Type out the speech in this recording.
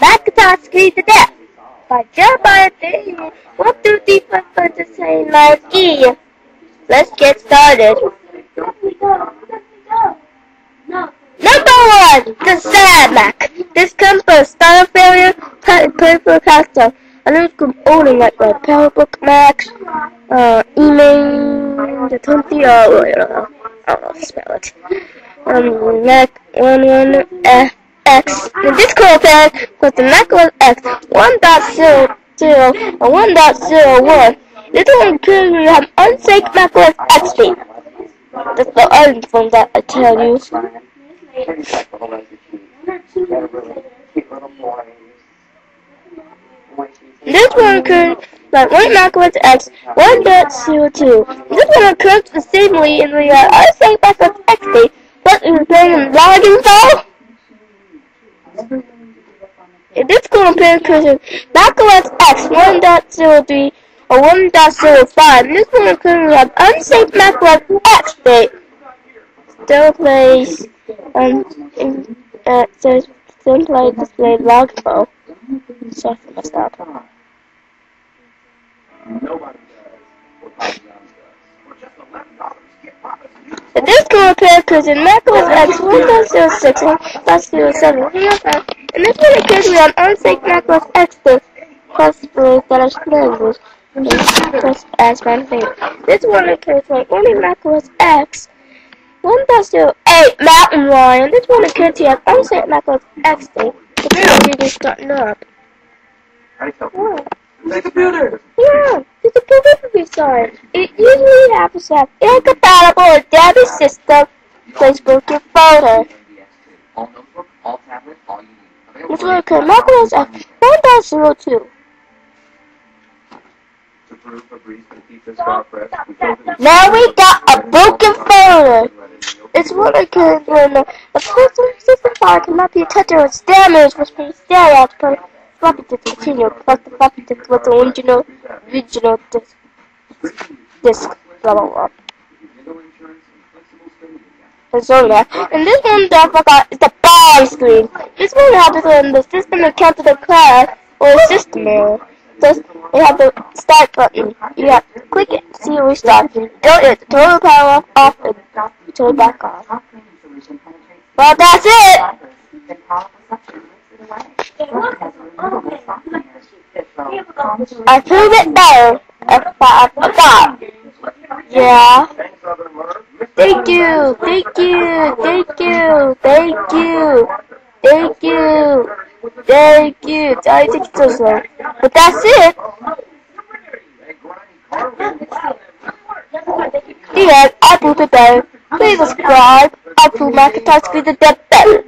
Macintosh screen to death. By Jeremiah David, 1, 2, 3, 4, 5, the same like E. Let's get started. Number 1, the Sad Mac. This compass, style failure, paper character. I know it's owning like the PowerBook Max, email, the 20, I don't know how to spell it. Mac 11X. The Discord pack was the Mac OS X 1.00 and 1.01. This one currently have unsafe Mac OS XP. That's the other thing that I tell you. This one occurs like one Mac OS X 1.02. This one occurs the same way in the unsafe Mac OS XP. What is playing login file? This current occurs Mac OS X 1.03 or 1.05. This one currently have unsafe Mac OS XP. Still plays says simply display log file. Sorry for messed up. This current occurs in Mac OS X 1.06 and 1.07. And this one occurs on unsafe Mac OS XP. Possibly that I should language. Just as my favorite. This one occurs on only Mac OS X 1.08 Mountain Lion. This one occurs on unsafe Mac OS XP. It's really starting up. The computer! Yeah, it's a computer design. It usually happens to have incompatible with damage system, Facebook, and photo. This will occur Mac OS X 1.02. Now we got a broken folder. It's what occurs when a personal system file cannot be touched or its damage was being stared at per floppy disk continue, plus the floppy disk was the original disk, blah blah blah. And so that. And this one that I forgot is the bar screen. This one happens when the system encountered a crash or a system error. Thus, you have the start button. You have to click it to see restart. Don't hit the total power off and turn back on. Well, that's it! I prove it better if I forgot. Yeah. Thank you, thank you, thank you, thank you, thank you, thank you. I think it's so slow. But that's it. Yeah, I proved it better. Please subscribe. I prove Macintosh to be the death better.